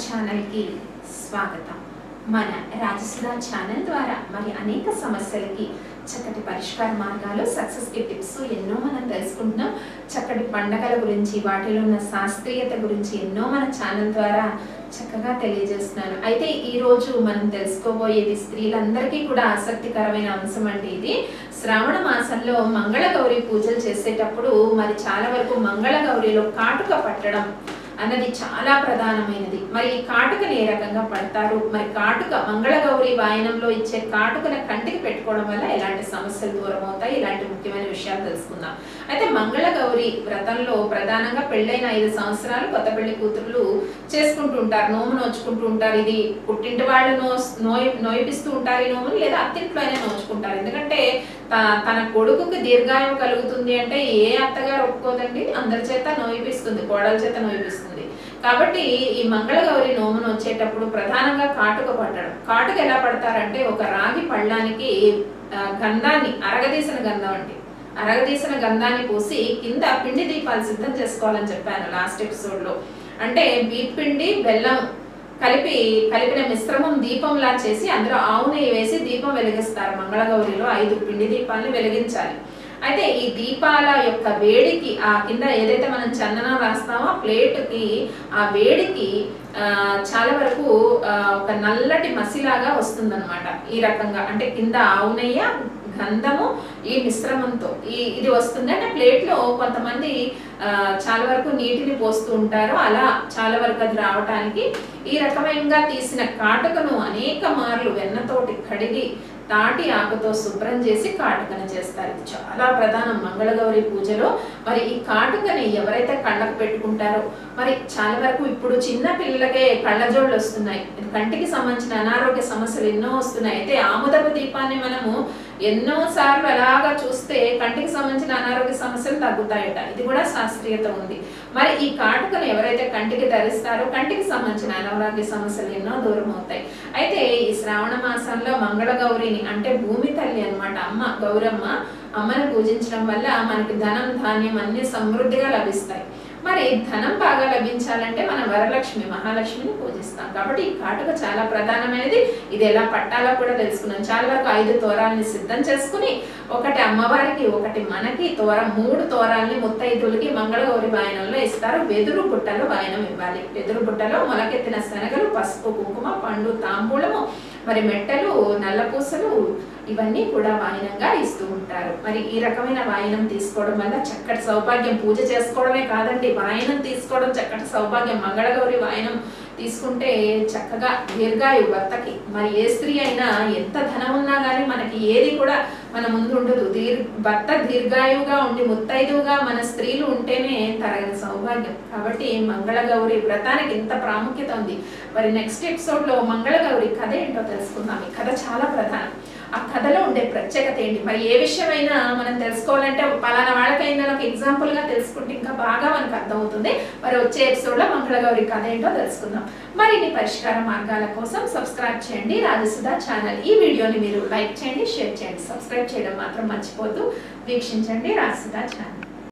Channel కి స్వాగతం। మన రాజసుధా ఛానల్ ద్వారా మరి అనేక సమస్యలకి చక్కటి పరిష్కార మార్గాలు, సక్సెస్ కి టిప్స్ ఎన్నో మనం తెలుసుకుంటున్నాం। చక్కటి పండగల గురించి, వాటిలో ఉన్న శాస్త్రీయత గురించి ఎన్నో మన ఛానల్ ద్వారా చక్కగా తెలియజేస్తున్నాను। అయితే ఈ రోజు మనం తెలుసుకోబోయేది స్త్రీలందరికీ కూడా ఆసక్తికరమైన అంశం అండి। ఇది శ్రావణ మాసంలో మంగళగౌరి పూజలు చేసేటప్పుడు మరి చాలా వరకు మంగళగౌరిలో కాటుక పట్టడం అన్నది చాలా ప్రధానమైనది। మరి ఈ కాటుకని ఏ రకంగా పడతారు, మరి కాటుక మంగళగౌరి వాయనంలో ఇచ్చే కాటుకను కంటికి పెట్టుకోవడం వల్ల ఎలాంటి సమస్యలు దూరం అవుతాయి, ఇలాంటి ముఖ్యమైన విషయాలు తెలుసుకుందాం। అయితే మంగళగౌరి వ్రతంలో ప్రధానంగా పెళ్ళైన 5 సంవత్సరాలు కొత్త పెళ్లి కూతుర్లు చేసుకుంటూ ఉంటారు, నోము నోచుకుంటూ ఉంటారు। ఇది పుట్టింటి వాళ్ళు నోయిపిస్తూ ఉంటారు ఈ నోములు, లేదా అత్తింట్లో అయినా నోచుకుంటారు। ఎందుకంటే తన కొడుకుకి దీర్ఘాయువు కలుగుతుంది అంటే ఏ అత్తగారు ఒప్పుకోదండి, అందరి చేత నోయిపిస్తుంది, కోడల చేత నోయిపిస్తుంది। కాబట్టి ఈ మంగళగౌరి నోమును వచ్చేటప్పుడు ప్రధానంగా కాటుక పట్టడం। కాటుక ఎలా పడతారంటే ఒక రాగి పళ్ళానికి గంధాన్ని, అరగదీసిన గంధం అండి, అరగదీసిన గంధాన్ని పోసి కింద పిండి దీపాలు సిద్ధం చేసుకోవాలని చెప్పాను లాస్ట్ ఎపిసోడ్ లో। అంటే బీపిండి బెల్లం కలిపిన మిశ్రమం దీపంలా చేసి అందులో ఆవు నెయ్యి వేసి దీపం వెలిగిస్తారు। మంగళగౌరిలో 5 పిండి దీపాలను వెలిగించాలి। అయితే ఈ దీపాల యొక్క వేడికి ఆ కింద ఏదైతే మనం చందనం రాస్తామో ఆ ప్లేట్కి ఆ వేడికి చాలా వరకు ఒక నల్లటి మసిలాగా వస్తుందన్నమాట। ఈ రకంగా అంటే కింద ఆవు నెయ్య, గంధము, ఈ మిశ్రమంతో ఇది వస్తుంది। అంటే ప్లేట్ లో కొంతమంది చాలా వరకు నీటిని పోస్తూ ఉంటారు, అలా చాలా వరకు అది రావటానికి ఈ రకమైనగా తీసిన కాటుకను అనేక మార్లు వెన్నతోటి కడిగి తాటి ఆకుతో శుభ్రం చేసి కాటుకను చేస్తారు। ఇది చాలా ప్రధానం మంగళగౌరి పూజలో। మరి ఈ కాటుకని ఎవరైతే కళ్ళకు పెట్టుకుంటారో, మరి చాలా వరకు ఇప్పుడు చిన్న పిల్లలకే కళ్ళజోళ్ళు వస్తున్నాయి, కంటికి సంబంధించిన అనారోగ్య సమస్యలు ఎన్నో వస్తున్నాయి। అయితే ఆముదపు దీపాన్ని మనము ఎన్నో సార్లు అలాగా చూస్తే కంటికి సంబంధించిన అనారోగ్య సమస్యలు తగ్గుతాయట, ఇది కూడా శాస్త్రీయత ఉంది। మరి ఈ కాటుకను ఎవరైతే కంటికి ధరిస్తారో కంటికి సంబంధించిన అనారోగ్య సమస్యలు ఎన్నో దూరం అవుతాయి। అయితే ఈ శ్రావణ మాసంలో మంగళగౌరిని అంటే భూమి తల్లి అన్నమాట, అమ్మ గౌరమ్మ, అమ్మను పూజించడం వల్ల మనకి ధనం, ధాన్యం అన్ని సమృద్ధిగా లభిస్తాయి। మరి ధనం బాగా లభించాలంటే మనం వరలక్ష్మి, మహాలక్ష్మిని పూజిస్తాం। కాబట్టి ఈ కాటుక చాలా ప్రధానమైనది। ఇది ఎలా పట్టాలో కూడా తెలుసుకున్నాం। చాలా వరకు 5 తోరాలని సిద్ధం చేసుకుని, ఒకటి అమ్మవారికి, ఒకటి మనకి 3 తోరాలని ముత్తైదులకి మంగళగౌరి వాయనంలో ఇస్తారు। వెదురు బుట్టలో వాయనం ఇవ్వాలి। వెదురు బుట్టలో మొలకెత్తిన శనగలు, పసుపు, కుంకుమ, పండు, తాంబూలము, మరి మెట్టలు, నల్లపూసలు ఇవన్నీ కూడా వాయనంగా ఇస్తూ ఉంటారు। మరి ఈ రకమైన వాయనం తీసుకోవడం వల్ల చక్కటి సౌభాగ్యం, పూజ చేసుకోవడమే కాదండి, వాయనం తీసుకోవడం చక్కటి సౌభాగ్యం। మంగళగౌరి వాయనం తీసుకుంటే చక్కగా దీర్ఘాయువు భర్తకి, మరి ఏ స్త్రీ అయినా ఎంత ధనం ఉన్నా కానీ మనకి ఏది కూడా మన ముందు ఉండదు। భర్త దీర్ఘాయువుగా ఉండి ముత్తైదువుగా మన స్త్రీలు ఉంటేనే తరగని సౌభాగ్యం। కాబట్టి మంగళగౌరి వ్రతానికి ఇంత ప్రాముఖ్యత ఉంది। మరి నెక్స్ట్ ఎపిసోడ్ లో మంగళగౌరి కథ ఏంటో తెలుసుకుందాం। ఈ కథ చాలా ప్రధానం, ఆ కథలో ఉండే ప్రత్యేకత ఏంటి, మరి ఏ విషయమైనా మనం తెలుసుకోవాలంటే పలానా వాళ్ళకైనా ఒక ఎగ్జాంపుల్ గా తెలుసుకుంటే ఇంకా బాగా మనకు అర్థమవుతుంది। మరి వచ్చే ఎపిసోడ్ లో మంగళగౌరి కథ ఏంటో తెలుసుకుందాం। మరిన్ని పరిష్కార మార్గాల కోసం సబ్స్క్రైబ్ చేయండి రాజసుధా ఛానల్। ఈ వీడియోని మీరు లైక్ చేయండి, షేర్ చేయండి, సబ్స్క్రైబ్ చేయడం మాత్రం మర్చిపోద్దు। వీక్షించండి రాజసుధా ఛానల్।